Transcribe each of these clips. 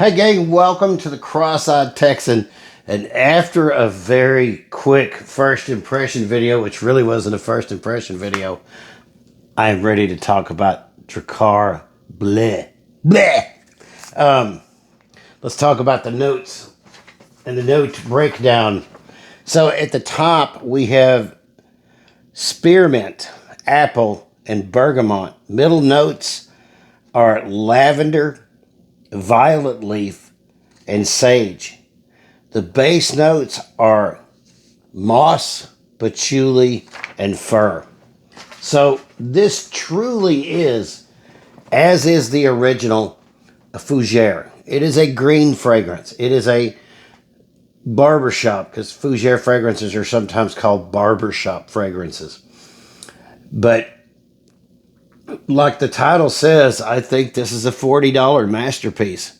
Hey gang, welcome to the Cross-Eyed Texan. And after a very quick first impression video, which really wasn't a first impression video, I am ready to talk about Drakkar Bleu. Bleh. Let's talk about the notes and the note breakdown. So at the top we have spearmint, apple, and bergamot. Middle notes are lavender, violet leaf, and sage. The base notes are moss, patchouli, and fir. So this truly is, as is the original, a fougere. It is a green fragrance. It is a barbershop, because fougere fragrances are sometimes called barbershop fragrances. But like the title says, I think this is a $40 masterpiece.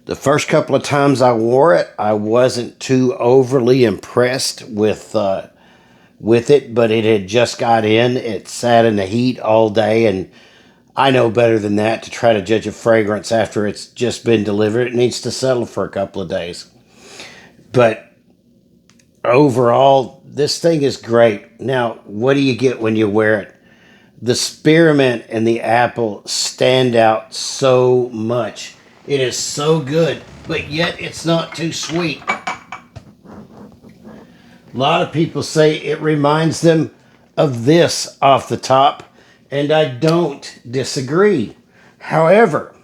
The first couple of times I wore it, I wasn't too overly impressed with it, but it had just got in. It sat in the heat all day, and I know better than that to try to judge a fragrance after it's just been delivered. It needs to settle for a couple of days. But overall, this thing is great. Now, what do you get when you wear it? The spearmint and the apple stand out so much. It is so good, but yet it's not too sweet. A lot of people say it reminds them of this off the top, and I don't disagree. However,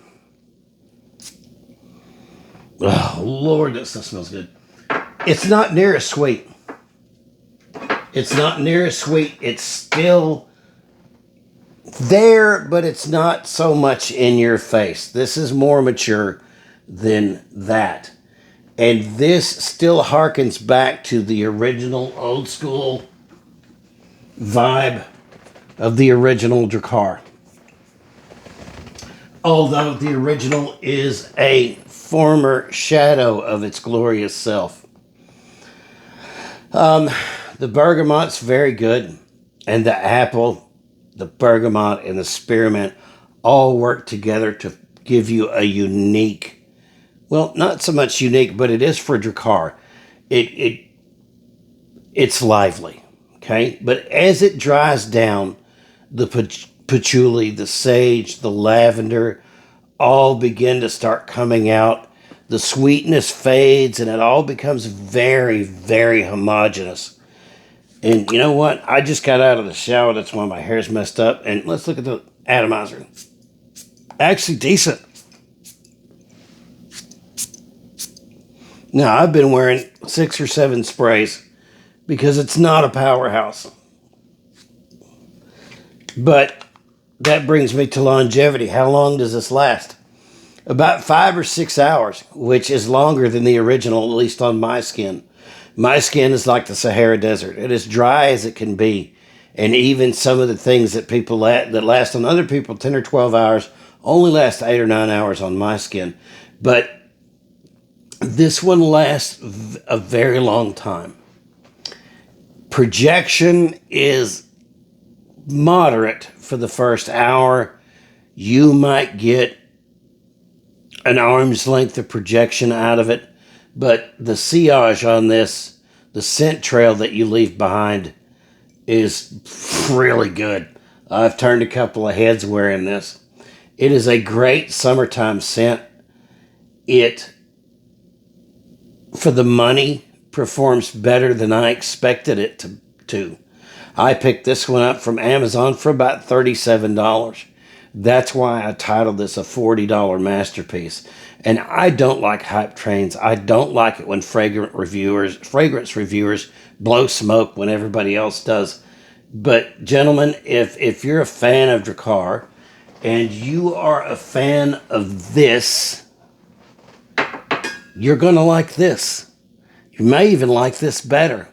oh Lord, that stuff smells good. It's not near as sweet. It's not near as sweet. It's still there, but it's not so much in your face. This is more mature than that. And this still harkens back to the original old school vibe of the original Drakkar. Although the original is a former shadow of its glorious self. The bergamot's very good, and the apple, the bergamot, and the spearmint all work together to give you a unique, well, not so much unique, but it is for Drakkar. It's lively, okay? But as it dries down, the patchouli, the sage, the lavender all begin to start coming out. The sweetness fades, and it all becomes very, very homogeneous. And you know what? I just got out of the shower. That's why my hair's messed up. And let's look at the atomizer. Actually decent. Now, I've been wearing 6 or 7 sprays because it's not a powerhouse. But that brings me to longevity. How long does this last? About 5 or 6 hours, which is longer than the original, at least on my skin. My skin is like the Sahara Desert. It is dry as it can be. And even some of the things that people that last on other people 10 or 12 hours only last 8 or 9 hours on my skin. But this one lasts a very long time. Projection is moderate for the first hour. You might get an arm's length of projection out of it. But the sillage on this, the scent trail that you leave behind, is really good. I've turned a couple of heads wearing this. It is a great summertime scent. It, for the money, performs better than I expected it to. I picked this one up from Amazon for about $37. That's why I titled this a $40 masterpiece. And I don't like hype trains. I don't like it when fragrance reviewers blow smoke when everybody else does. But gentlemen, if you're a fan of Drakkar and you are a fan of this, you're going to like this. You may even like this better.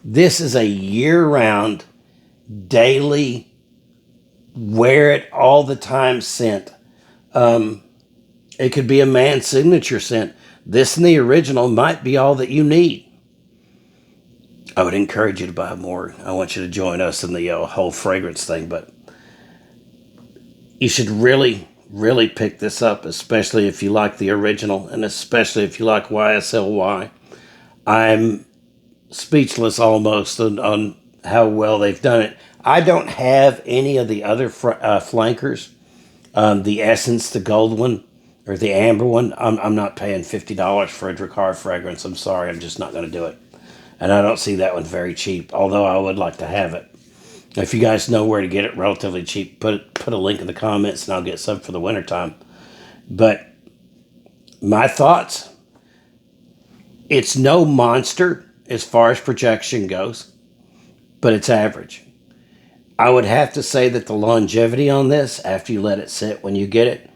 This is a year-round, daily, wear it all the time scent. It could be a man's signature scent. This and the original might be all that you need. I would encourage you to buy more. I want you to join us in the whole fragrance thing, but you should really really pick this up, especially if you like the original and especially if you like YSLY. I'm speechless almost on how well they've done it. I don't have any of the other flankers. The Essence, the gold one, or the amber one. I'm not paying $50 for a Drakkar fragrance. I'm sorry, I'm just not going to do it. And I don't see that one very cheap, although I would like to have it. If you guys know where to get it relatively cheap, put a link in the comments and I'll get some for the wintertime. But my thoughts, it's no monster as far as projection goes, but it's average. I would have to say that the longevity on this, after you let it sit when you get it,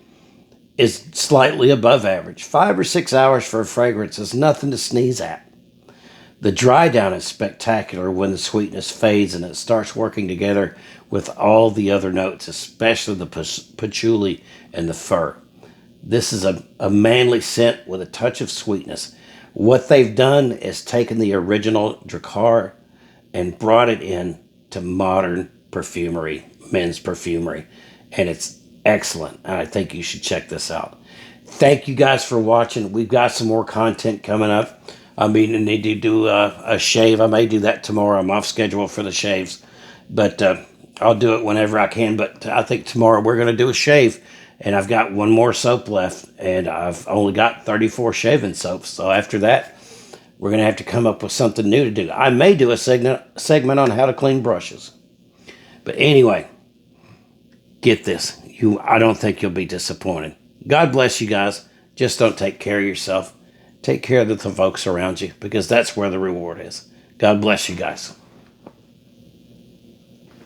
is slightly above average. 5 or 6 hours for a fragrance is nothing to sneeze at. The dry down is spectacular when the sweetness fades and it starts working together with all the other notes, especially the patchouli and the fir. This is a manly scent with a touch of sweetness. What they've done is taken the original Drakkar and brought it in to modern perfumery, men's perfumery, and it's excellent. And I think you should check this out. Thank you guys for watching. We've got some more content coming up. I need to do a shave. I may do that tomorrow. I'm off schedule for the shaves, but I'll do it whenever I can. But I think tomorrow we're going to do a shave, and I've got one more soap left, and I've only got 34 shaving soaps. So after that, we're going to have to come up with something new to do. I may do a segment on how to clean brushes. But anyway, get this. I don't think you'll be disappointed. God bless you guys. Just don't take care of yourself. Take care of the folks around you, because that's where the reward is. God bless you guys.